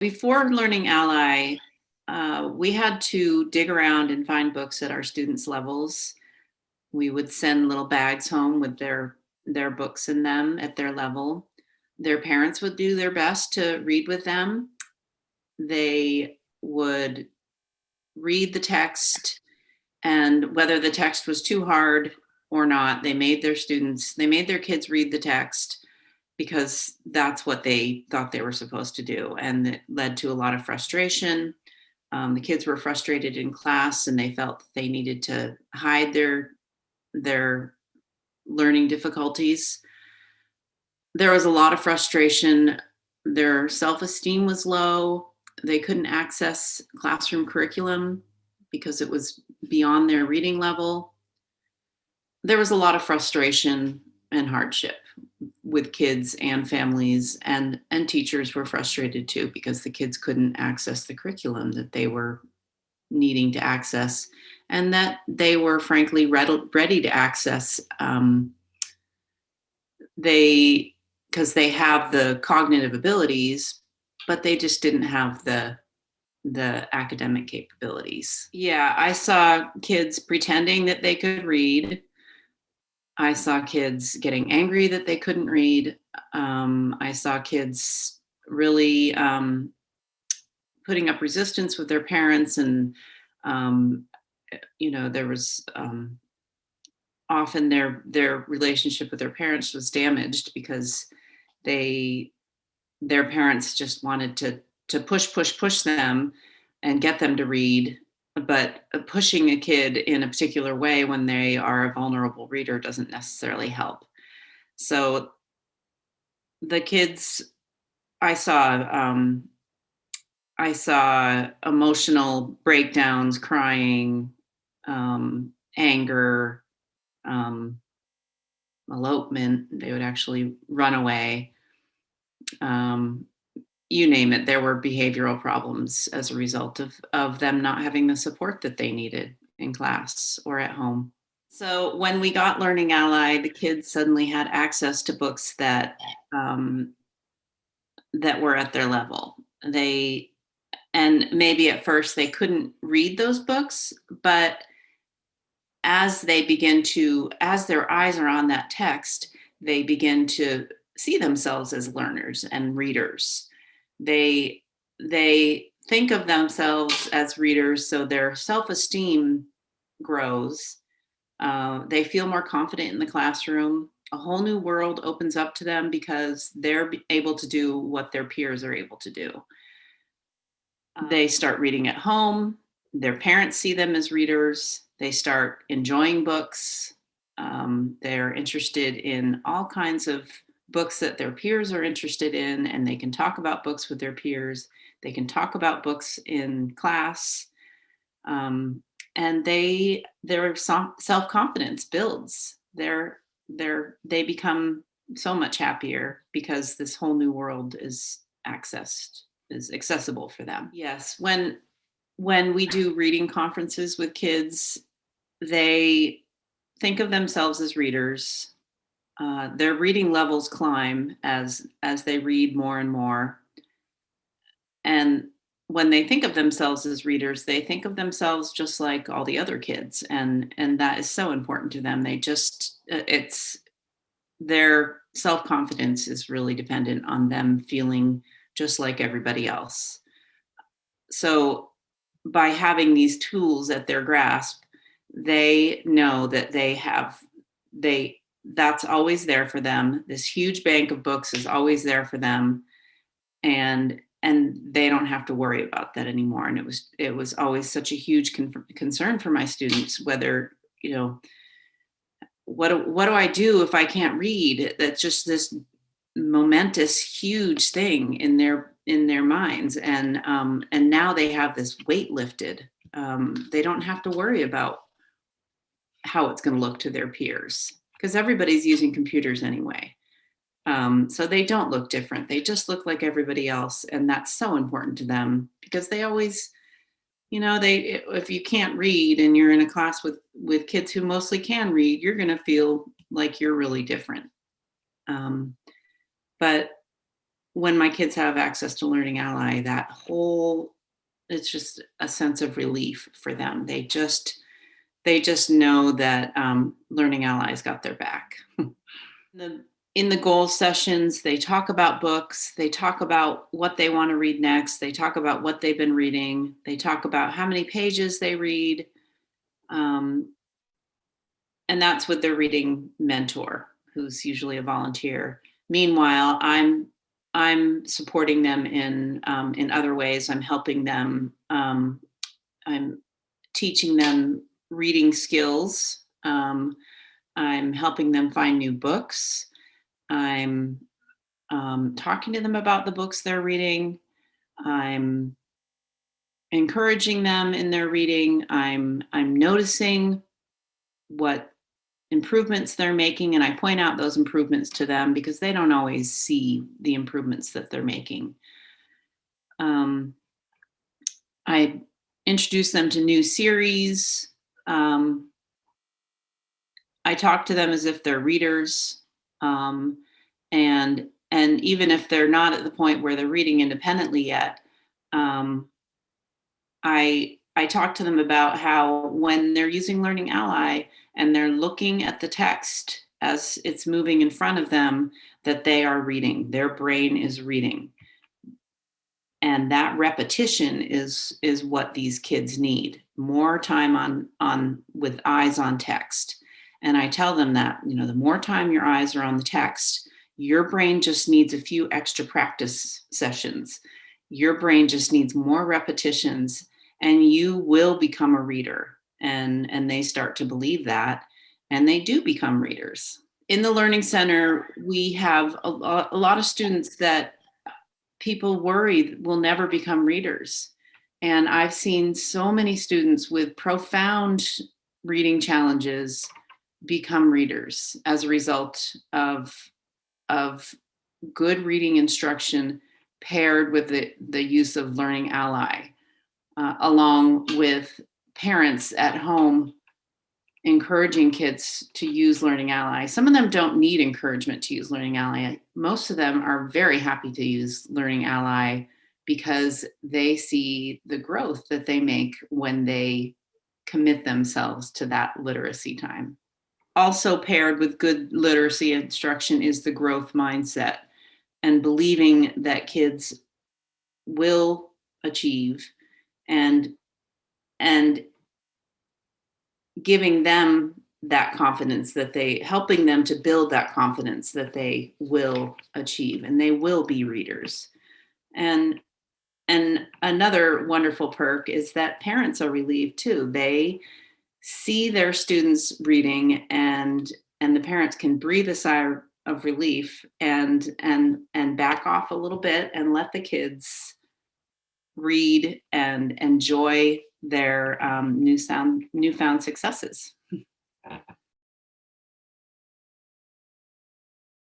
Before Learning Ally, we had to dig around and find books at our students' levels. We would send little bags home with their books in them at their level. Their parents would do their best to read with them. They would read the text, and whether the text was too hard or not, they made their kids read the text because that's what they thought they were supposed to do. And it led to a lot of frustration. The kids were frustrated in class and they felt they needed to hide their learning difficulties. There was a lot of frustration. Their self-esteem was low. They couldn't access classroom curriculum because it was beyond their reading level. There was a lot of frustration and hardship with kids and families, and teachers were frustrated too because the kids couldn't access the curriculum that they were needing to access and that they were frankly ready to access. Because they have the cognitive abilities, but they just didn't have the academic capabilities. Yeah, I saw kids pretending that they could read. I saw kids getting angry that they couldn't read. I saw kids really putting up resistance with their parents, and there was often their relationship with their parents was damaged because their parents just wanted to push them and get them to read. But pushing a kid in a particular way when they are a vulnerable reader doesn't necessarily help. So the kids, I saw emotional breakdowns, crying, anger, elopement. They would actually run away. You name it, there were behavioral problems as a result of them not having the support that they needed in class or at home. So when we got Learning Ally, the kids suddenly had access to books that were at their level. And maybe at first they couldn't read those books, but as their eyes are on that text, they begin to see themselves as learners and readers. They think of themselves as readers, so their self-esteem grows. They feel more confident in the classroom. A whole new world opens up to them because they're able to do what their peers are able to do. They start reading at home. Their parents see them as readers. They start enjoying books. They're interested in all kinds of books that their peers are interested in, and they can talk about books with their peers. They can talk about books in class, and their self-confidence builds. They become so much happier because this whole new world is accessible for them. Yes, when we do reading conferences with kids, they think of themselves as readers. Their reading levels climb as they read more and more. And when they think of themselves as readers, they think of themselves just like all the other kids, and that is so important to them. It's their self-confidence is really dependent on them feeling just like everybody else. So by having these tools at their grasp, they know that that's always there for them. This huge bank of books is always there for them, and they don't have to worry about that anymore. And it was always such a huge concern for my students, whether, what do I do if I can't read? That's just this momentous, huge thing in their minds, and now they have this weight lifted. They don't have to worry about how it's going to look to their peers because everybody's using computers anyway. So they don't look different. They just look like everybody else, and that's so important to them because they always, if you can't read and you're in a class with kids who mostly can read, you're going to feel like you're really different. But when my kids have access to Learning Ally, it's just a sense of relief for them. They just know that Learning Ally's got their back. the in the goal sessions, they talk about books, they talk about what they want to read next, they talk about what they've been reading, they talk about how many pages they read, um, and that's with their reading mentor, who's usually a volunteer. Meanwhile, I'm supporting them in other ways. I'm helping them. I'm teaching them reading skills. I'm helping them find new books. I'm talking to them about the books they're reading. I'm encouraging them in their reading. I'm noticing what improvements they're making, and I point out those improvements to them because they don't always see the improvements that they're making. Um, I introduce them to new series. Um, I talk to them as if they're readers, um, and even if they're not at the point where they're reading independently yet, um, I talk to them about how when they're using Learning Ally and they're looking at the text as it's moving in front of them, that they are reading. Their brain is reading, and that repetition is what these kids need. More time on with eyes on text. And I tell them that, the more time your eyes are on the text, your brain just needs a few extra practice sessions. Your brain just needs more repetitions, and you will become a reader. And they start to believe that, and they do become readers. In the Learning Center, we have a lot of students that people worry will never become readers. And I've seen so many students with profound reading challenges become readers as a result of good reading instruction paired with the use of Learning Ally, along with parents at home encouraging kids to use Learning Ally. Some of them don't need encouragement to use Learning Ally. Most of them are very happy to use Learning Ally because they see the growth that they make when they commit themselves to that literacy time. Also paired with good literacy instruction is the growth mindset and believing that kids will achieve, and and giving them that confidence, helping them to build that confidence that they will achieve and they will be readers. And another wonderful perk is that parents are relieved too. They see their students reading, and the parents can breathe a sigh of relief and back off a little bit and let the kids read and enjoy their newfound successes.